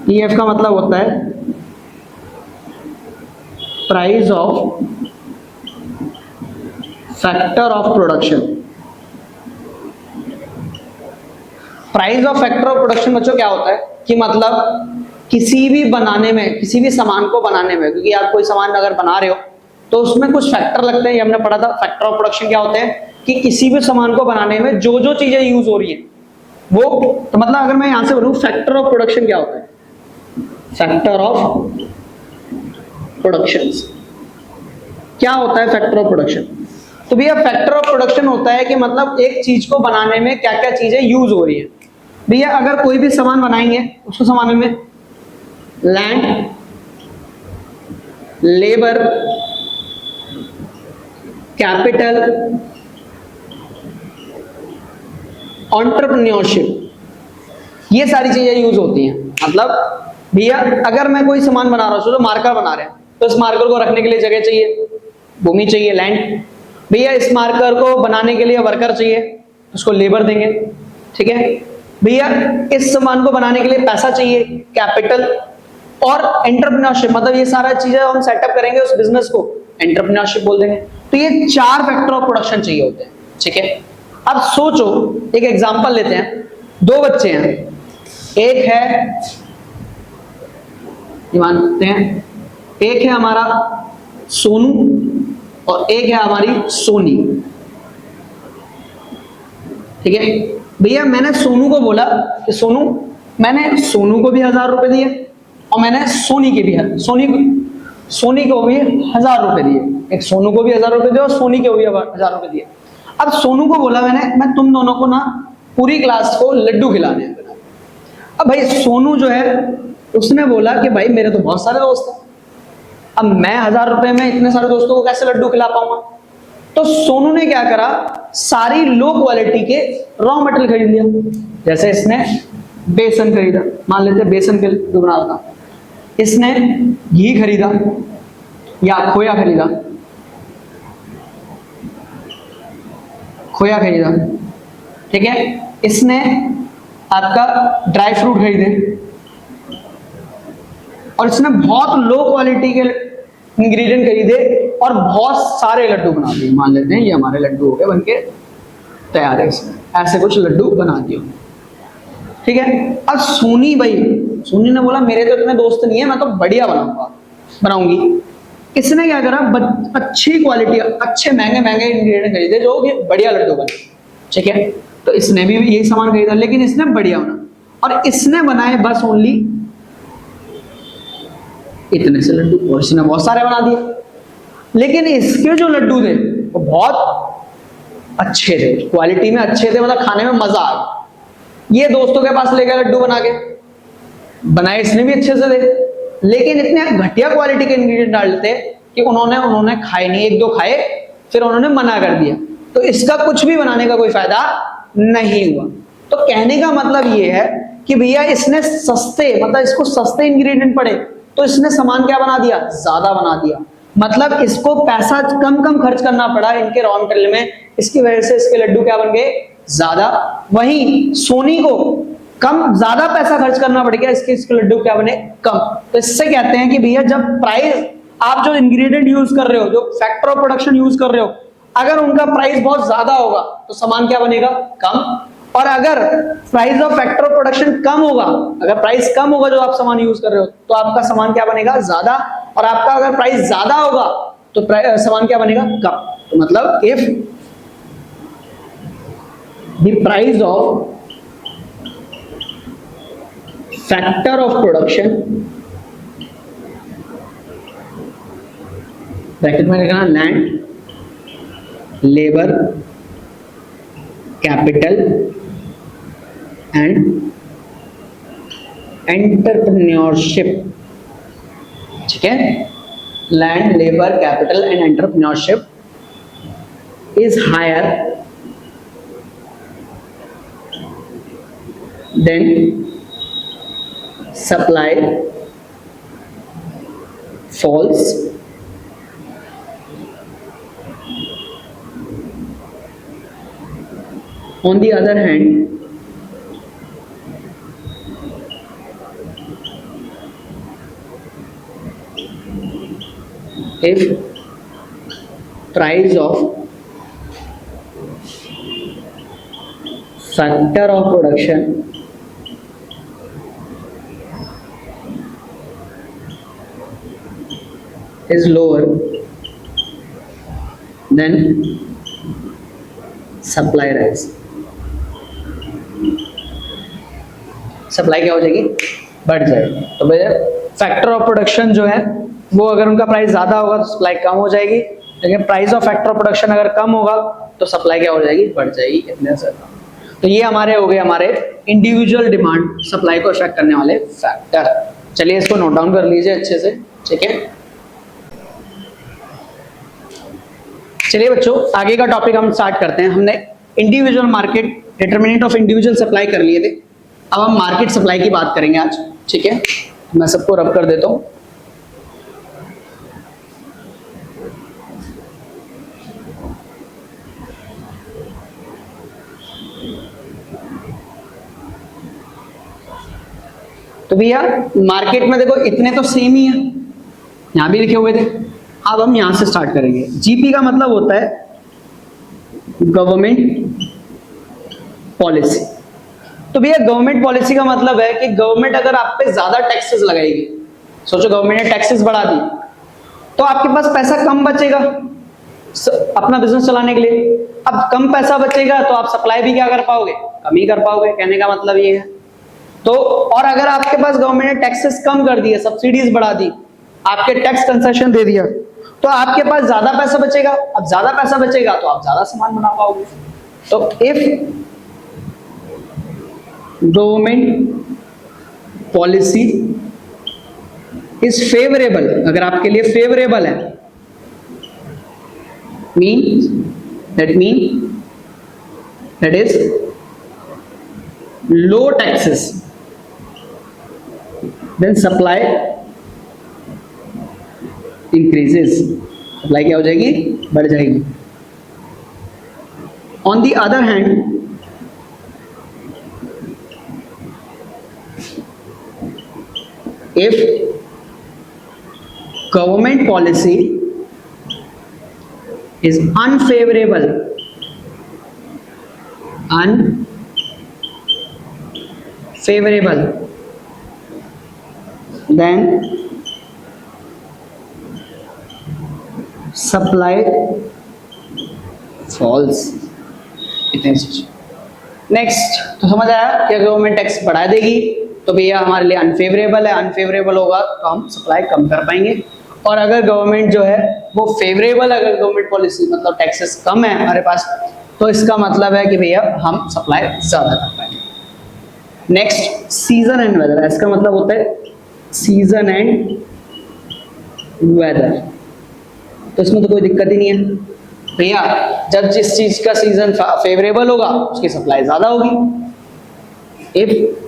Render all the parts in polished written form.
EF का मतलब होता है price of factor of production. Price of factor of production बच्चों क्या होता है कि मतलब किसी भी बनाने में, किसी भी सामान को बनाने में, क्योंकि आप कोई सामान अगर बना रहे हो तो उसमें कुछ फैक्टर लगते हैं, ये हमने पढ़ा था। फैक्टर ऑफ प्रोडक्शन क्या होते हैं कि किसी भी सामान को बनाने में जो जो चीजें यूज हो रही है वो, तो मतलब अगर मैं यहां से बोलूं फैक्टर ऑफ प्रोडक्शन क्या होता है, फैक्टर ऑफ प्रोडक्शन क्या होता है, फैक्टर ऑफ प्रोडक्शन। तो भैया फैक्टर ऑफ प्रोडक्शन होता है कि मतलब एक चीज को बनाने में क्या क्या चीजें यूज हो रही है। भैया अगर कोई भी सामान बनाएंगे उसको सामान में लैंड, लेबर, कैपिटल, एंटरप्रेन्योरशिप, ये सारी चीजें यूज होती हैं। मतलब भैया अगर मैं कोई सामान बना रहा हूं, तो मार्कर बना रहे हैं, तो इस मार्कर को रखने के लिए जगह चाहिए, भूमि चाहिए, लैंड। भैया इस मार्कर को बनाने के लिए वर्कर चाहिए, उसको लेबर देंगे, ठीक है। भैया इस सामान को बनाने के लिए पैसा चाहिए, कैपिटल। और एंटरप्रेन्योरशिप मतलब ये सारा चीजें हम सेटअप करेंगे उस बिजनेस को, एंटरप्रेन्योरशिप बोल देंगे। तो ये 4 फैक्टर ऑफ प्रोडक्शन चाहिए होते हैं, ठीक है। अब सोचो, एक एग्जांपल लेते हैं। 2 बच्चे हैं, एक है, मानते हैं एक है हमारा सोनू और एक है हमारी सोनी, ठीक है। भैया मैंने सोनू को बोला कि सोनू, मैंने सोनू को भी 1000 रुपए दिए और मैंने सोनी को भी 1000 रुपए दिए। एक सोनू को भी 1000 रुपए दिए और सोनी को भी 1000 रुपए दिए। अब सोनू को बोला मैंने, मैं तुम दोनों को ना पूरी क्लास को लड्डू खिलाने हैं। अब भाई सोनू जो है उसने बोला कि भाई मेरे तो बहुत सारे दोस्त हैं, अब मैं 1000 रुपए में इतने सारे दोस्तों को कैसे लड्डू खिला पाऊंगा। तो सोनू ने क्या करा, सारी लो क्वालिटी के रॉ मटेरियल खरीद लिया। जैसे इसने बेसन खरीदा, मान लेते बेसन के लड्डू बना रहा था, इसने घी खरीदा या खोया खरीदा, ठीक है। इसने आपका ड्राई फ्रूट खरीदे और इसने बहुत लो क्वालिटी के इंग्रेडिएंट खरीदे और बहुत सारे लड्डू बना दिए। मान लेते हैं ये हमारे लड्डू हो गए, बनके तैयार है, इसमें ऐसे कुछ लड्डू बना दिए, ठीक है। अब सोनी ने बोला मेरे तो इतने दोस्त नहीं है, मैं तो बढ़िया बनाऊंगी। इसने क्या करा, अच्छी क्वालिटी, अच्छे महंगे इंग्रेडिएंट खरीदे जो कि बढ़िया लड्डू बने, ठीक है। तो इसने भी यही सामान खरीदा, लेकिन इसने बढ़िया बना, और इसने बनाए बस ओनली इतने से लड्डू, और इसने बहुत सारे बना दिए। लेकिन इसके जो लड्डू थे वो बहुत अच्छे थे, क्वालिटी में अच्छे थे, मतलब खाने में मजा आ गया। ये दोस्तों के पास ले गया लड्डू बना के, बनाए इसने भी अच्छे से थे, लेकिन इतने घटिया क्वालिटी के इंग्रेडिएंट डालते कि उन्होंने खाए नहीं, 1-2 खाए, फिर उन्होंने मना कर दिया। तो इसका कुछ भी बनाने का कोई फायदा नहीं हुआ। तो कहने का मतलब ये है कि भैया इसने सस्ते, मतलब इसको सस्ते इंग्रेडिएंट पड़े, तो इसने सामान क्या बना दिया, ज्यादा बना दिया। मतलब इसको पैसा कम खर्च करना पड़ा इनके रॉ मटेरियल में, इसकी वजह से इसके लड्डू क्या बन गए, ज्यादा। वहीं सोनी को ज्यादा पैसा खर्च करना पड़ गया, इसके लड्डू क्या बने, कम। तो इससे कहते हैं कि भैया जब प्राइस, आप जो इंग्रेडिएंट यूज कर रहे हो, जो फैक्टर ऑफ प्रोडक्शन यूज कर रहे हो, अगर उनका प्राइस बहुत ज्यादा होगा तो सामान क्या बनेगा, कम। और अगर price of factor of production कम होगा, अगर प्राइस कम होगा जो आप सामान यूज कर रहे हो, तो आपका सामान क्या बनेगा, ज्यादा। और आपका अगर प्राइस ज्यादा होगा तो सामान क्या बनेगा, कम। तो मतलब if the price of factor of production, bracket में लिखना land, labour, capital and entrepreneurship, ठीक है। Land, labour, capital and entrepreneurship is higher then supply falls on the other hand if price of factor of production is lower than supply rise. Supply क्या हो जाएगी, बढ़ जाएगी। तो भैया factor of production जो है वो अगर उनका प्राइस ज्यादा होगा तो सप्लाई कम हो जाएगी, लेकिन price of factor of production अगर कम होगा तो सप्लाई क्या हो जाएगी, बढ़ जाएगी। इतने से तो ये हमारे हो गए हमारे इंडिविजुअल डिमांड सप्लाई को इफेक्ट करने वाले फैक्टर। चलिए इसको नोट डाउन कर लीजिए अच्छे से, ठीक है। चलिए बच्चों आगे का टॉपिक हम स्टार्ट करते हैं। हमने individual market determinant of individual supply कर लिए थे, अब हम मार्केट सप्लाई की बात करेंगे आज, ठीक है। मैं सबको रब कर देता हूं। तो भैया मार्केट में देखो इतने तो सेम ही है, यहां भी लिखे हुए थे। अब हम यहां से स्टार्ट करेंगे। जीपी का मतलब होता है गवर्नमेंट पॉलिसी। तो भैया गवर्नमेंट पॉलिसी का मतलब है कि गवर्नमेंट अगर आप पे ज्यादा टैक्सेस लगाएगी, सोचो गवर्नमेंट ने टैक्सेस बढ़ा दी तो आपके पास पैसा कम बचेगा अपना बिजनेस चलाने के लिए। अब कम पैसा बचेगा तो आप सप्लाई भी क्या कर पाओगे, कम ही कर पाओगे, कहने का मतलब ये है। तो और अगर आपके पास गवर्नमेंट ने टैक्सेस कम कर दिए, सब्सिडीज बढ़ा दी, आपके टैक्स कंसेशन दे दिया, तो आपके पास ज्यादा पैसा बचेगा। अब ज्यादा पैसा बचेगा तो आप ज्यादा सामान बना पाओगे। तो if government policy is favourable, अगर आपके लिए फेवरेबल है, that is low taxes, then supply increases, supply क्या हो जाएगी, बढ़ जाएगी। On the other hand if government policy is unfavorable, then supply falls। इतने सोच। नेक्स्ट तो समझ आया कि गवर्नमेंट टैक्स बढ़ा देगी तो भैया हमारे लिए अनफेवरेबल है, अनफेवरेबल होगा तो हम सप्लाई कम कर पाएंगे। और अगर गवर्नमेंट जो है वो फेवरेबल, अगर गवर्नमेंट पॉलिसी मतलब टैक्सेस कम है हमारे पास, तो इसका मतलब है कि भैया हम सप्लाई ज्यादा कर पाएंगे। नेक्स्ट सीजन एंड वेदर, इसका मतलब होता है सीजन एंड वेदर। तो इसमें तो कोई दिक्कत ही नहीं है भैया, जब जिस चीज का सीजन फेवरेबल होगा उसकी सप्लाई ज्यादा होगी। If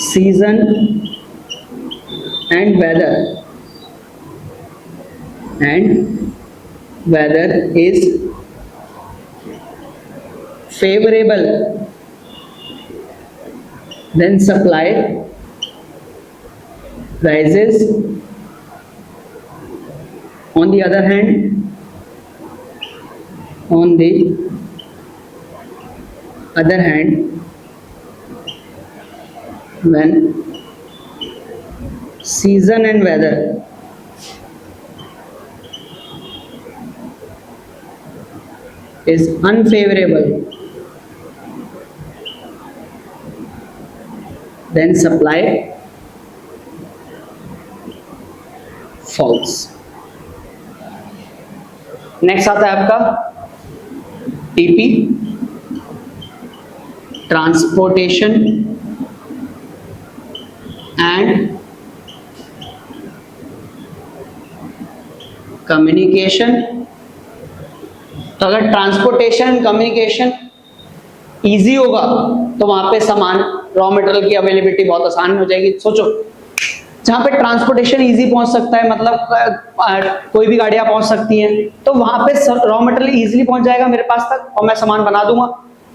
season and weather is favorable, then supply rises। on the other hand when season and weather is unfavorable, then supply falls। Next आता है आपका टीपी, ट्रांसपोर्टेशन एंड कम्युनिकेशन। तो अगर ट्रांसपोर्टेशन कम्युनिकेशन इजी होगा तो वहां पे सामान रॉ मटेरियल की अवेलेबिलिटी बहुत आसान हो जाएगी। सोचो जहां पे ट्रांसपोर्टेशन इजी पहुंच सकता है, मतलब कोई भी गाड़ियां पहुंच सकती हैं, तो वहां पे रॉ मटेरियल इजीली पहुंच जाएगा मेरे पास तक और मैं सामान बना दूंगा।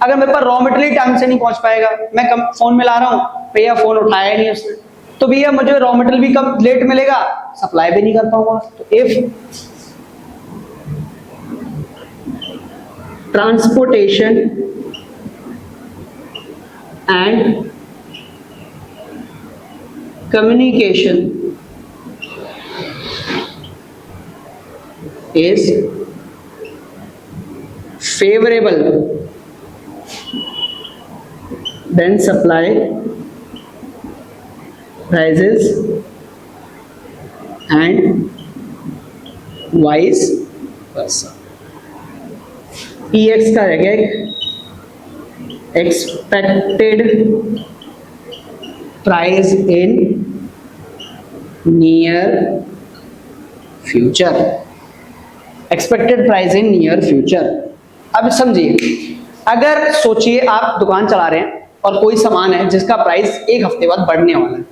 अगर मेरे पास रॉ मटेरियल टाइम से नहीं पहुंच पाएगा, मैं फोन में ला रहा हूँ, भैया फोन उठाया नहीं उसने, तो भैया मुझे रॉ मटेरियल भी कब लेट मिलेगा, सप्लाई भी नहीं कर पाऊंगा। तो if transportation and communication is favorable then supply rises and vice versa। EX का है क्या, expected price in near future, expected price in near future। अब समझिए, अगर सोचिए आप दुकान चला रहे हैं और कोई सामान है जिसका प्राइस एक हफ्ते बाद बढ़ने वाला है,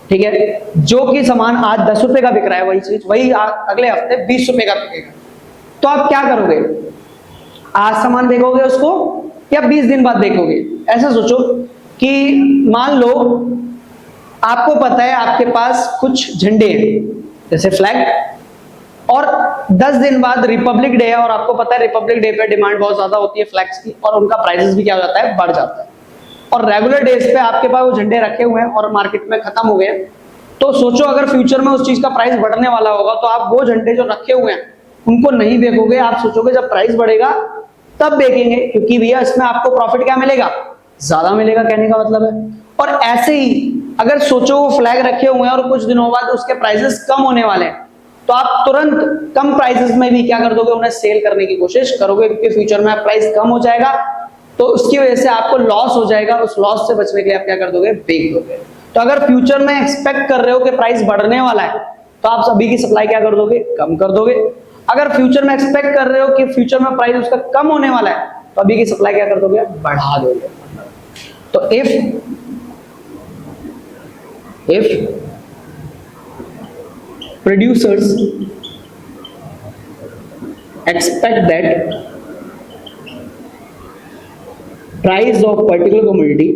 ठीक है, जो कि सामान आज 10 रुपए का बिक रहा है, वही चीज वही अगले हफ्ते 20 रुपए का बिकेगा, तो आप क्या करोगे, आज सामान देखोगे उसको या 20 दिन बाद देखोगे। ऐसा सोचो कि मान लो आपको पता है आपके पास कुछ झंडे हैं जैसे फ्लैग, और 10 दिन बाद रिपब्लिक डे है और आपको पता है रिपब्लिक डे पे डिमांड बहुत ज्यादा होती है फ्लैग्स की, और उनका प्राइसेस भी क्या हो जाता है, बढ़ जाता है। और रेगुलर डेज पे आपके पास वो झंडे रखे हुए हैं और मार्केट में खत्म हो गए, तो सोचो अगर फ्यूचर में उस चीज का प्राइस बढ़ने वाला होगा तो आप वो झंडे जो रखे हुए हैं उनको नहीं बेचोगे, आप सोचोगे जब प्राइस बढ़ेगा तब बेचेंगे, क्योंकि भैया इसमें आपको प्रॉफिट क्या मिलेगा, ज्यादा मिलेगा, कहने का मतलब है। और ऐसे ही अगर सोचो वो फ्लैग रखे हुए हैं और कुछ दिनों बाद उसके प्राइसेस कम होने वाले हैं, तो आप तुरंत कम प्राइसेस में भी क्या कर दोगे, उन्हें सेल करने की कोशिश करोगे, क्योंकि फ्यूचर में प्राइस कम हो जाएगा, तो उसकी वजह से आपको लॉस हो जाएगा, उस लॉस से बचने के लिए आप क्या कर दोगे, बेच दोगे। तो अगर फ्यूचर में एक्सपेक्ट कर रहे हो कि प्राइस बढ़ने वाला है तो आप सभी की सप्लाई क्या कर दोगे, कम कर दोगे। अगर फ्यूचर में एक्सपेक्ट कर रहे हो कि फ्यूचर में प्राइस उसका कम होने वाला है तो अभी की सप्लाई क्या कर दोगे, बढ़ा दोगे। तो if producers expect that price of particular commodity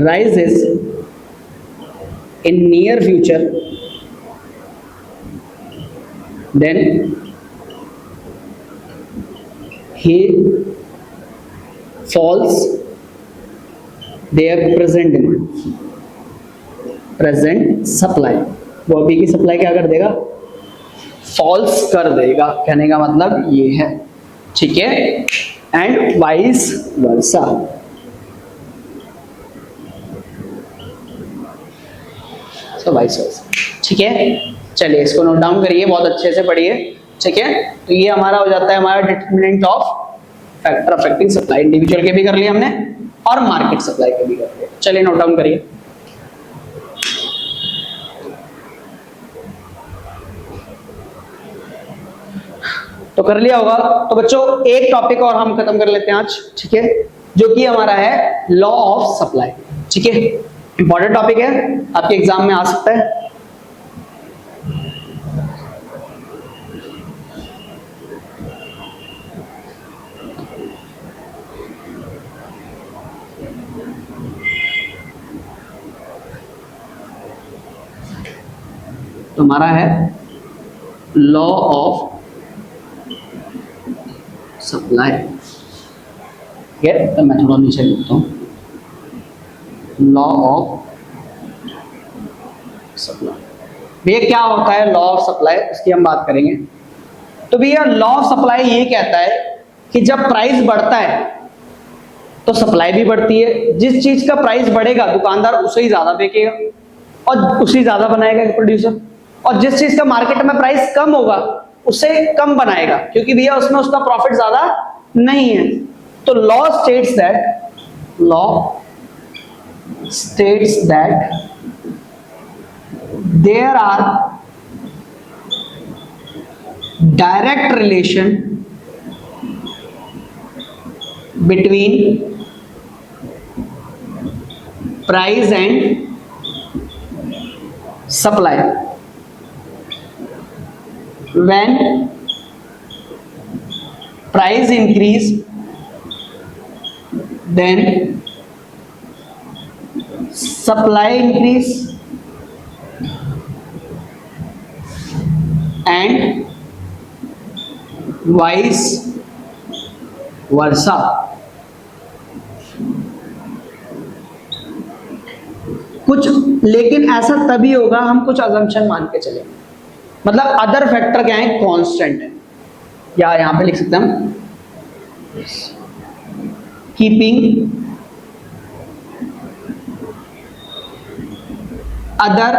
rises in near future, then he falls their present demand, present supply, वो अभी की सप्लाई क्या कर देगा, फॉल्स कर देगा, कहने का मतलब ये है, ठीक है। And vice versa, so vice versa, ठीक है। चलिए इसको नोट डाउन करिए, बहुत अच्छे से पढ़िए, ठीक है। तो ये हमारा हो जाता है हमारा determinant of factor affecting supply, individual के भी कर लिए हमने और मार्केट सप्लाई के भी कर लिए। चलिए नोट डाउन करिए। तो कर लिया होगा। तो बच्चों एक टॉपिक और हम खत्म कर लेते हैं आज, ठीक है, जो कि हमारा है लॉ ऑफ सप्लाई, ठीक है। इंपॉर्टेंट टॉपिक है, आपके एग्जाम में आ सकता है। तो हमारा है लॉ ऑफ सप्लाई, ठीक है। तो मैं थोड़ा नीचे लिखता हूं, लॉ ऑफ सप्लाई। भैया क्या होता है लॉ ऑफ सप्लाई, इसकी हम बात करेंगे। तो भैया लॉ ऑफ सप्लाई ये कहता है कि जब प्राइस बढ़ता है तो सप्लाई भी बढ़ती है। जिस चीज का प्राइस बढ़ेगा दुकानदार उसे ही ज्यादा बेचेगा और उसे ज्यादा बनाएगा प्रोड्यूसर, और जिस चीज का मार्केट में प्राइस कम होगा उसे कम बनाएगा, क्योंकि भैया उसमें उसका प्रॉफिट ज्यादा नहीं है। तो law states that there are direct relation between price and supply when price increase then supply increase and vice versa. कुछ लेकिन ऐसा तभी होगा हम कुछ अजम्पशन मान के चले, मतलब अदर फैक्टर क्या है, कांस्टेंट है, या यहां पे लिख सकते हैं हम keeping other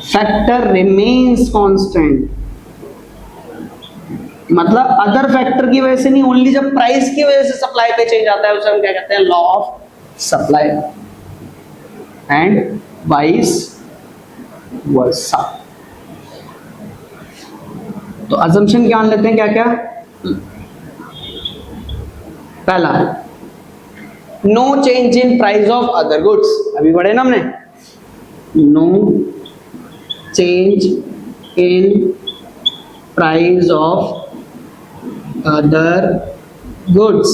factor remains constant. मतलब अदर फैक्टर की वजह से नहीं, ओनली जब प्राइस की वजह से सप्लाई पे चेंज आता है उसे हम क्या कहते हैं, law of supply and vice versa. तो अजम्पशन क्या मान लेते हैं, क्या क्या, पहला no change in price of other goods, अभी पढ़े ना हमने, no change in price of other goods.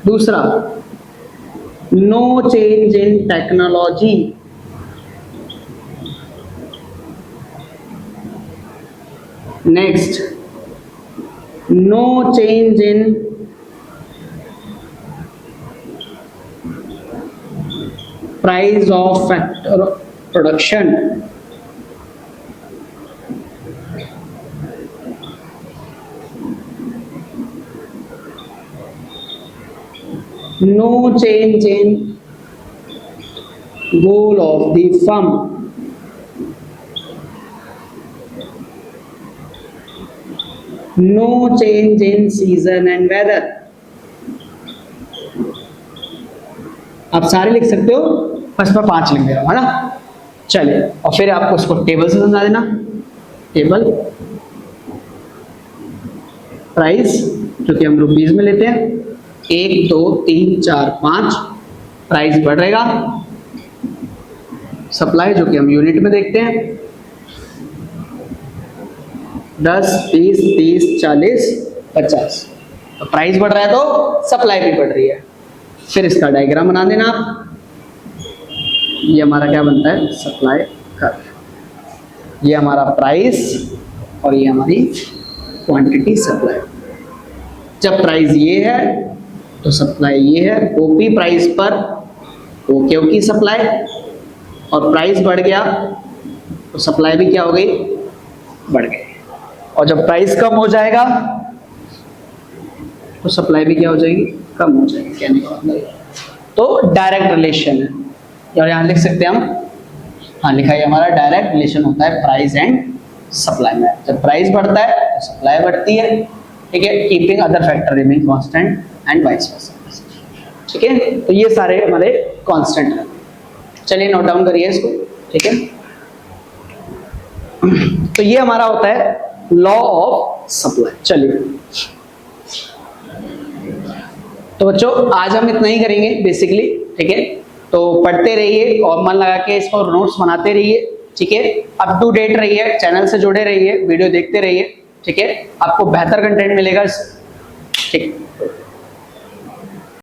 दूसरा no change in technology. Next no change in price of factor production. No change in goal of the firm. No change in season and weather. आप सारे लिख सकते हो, बस मैं 5 लिख दे रहा हूं, है ना। चलिए, और फिर आपको उसको टेबल से समझा देना। टेबल प्राइस जो कि हम रुपीज में लेते हैं, 1 2 3 4 5, प्राइस बढ़ेगा। सप्लाई जो कि हम यूनिट में देखते हैं, 10 20 30 40 50। तो प्राइस बढ़ रहा है तो सप्लाई भी बढ़ रही है। फिर इसका डायग्राम बना देना आप। ये हमारा क्या बनता है, सप्लाई कर्व। ये हमारा प्राइस और ये हमारी क्वांटिटी सप्लाई। जब प्राइस ये है तो सप्लाई ये है, ओपी प्राइस पर ओके की सप्लाई, और प्राइस बढ़ गया तो सप्लाई भी क्या हो गई, बढ़ गई। और जब प्राइस कम हो जाएगा तो सप्लाई भी क्या हो जाएगी, कम हो जाएगी। कहने का मतलब तो डायरेक्ट रिलेशन है, और यहाँ लिख सकते हैं हम, हाँ लिखा है हमारा डायरेक्ट रिलेशन होता है प्राइस एंड सप्लाई में। जब प्राइस बढ़ता है तो सप्लाई बढ़ती है, ठीक है, keeping other factor remain constant and vice वर्सा, ठीक है। तो ये सारे हमारे कांस्टेंट हैं। चलिए नोट डाउन करिए इसको, ठीक है। तो ये हमारा होता है लॉ ऑफ सप्लाई। चलिए, तो बच्चों आज हम इतना ही करेंगे बेसिकली, ठीक है। तो पढ़ते रहिए और मन लगा के इसको नोट्स बनाते रहिए, ठीक है। अप टू डेट रहिए, चैनल से जुड़े रहिए, वीडियो देखते रहिए, ठीक है। आपको बेहतर कंटेंट मिलेगा, ठीक।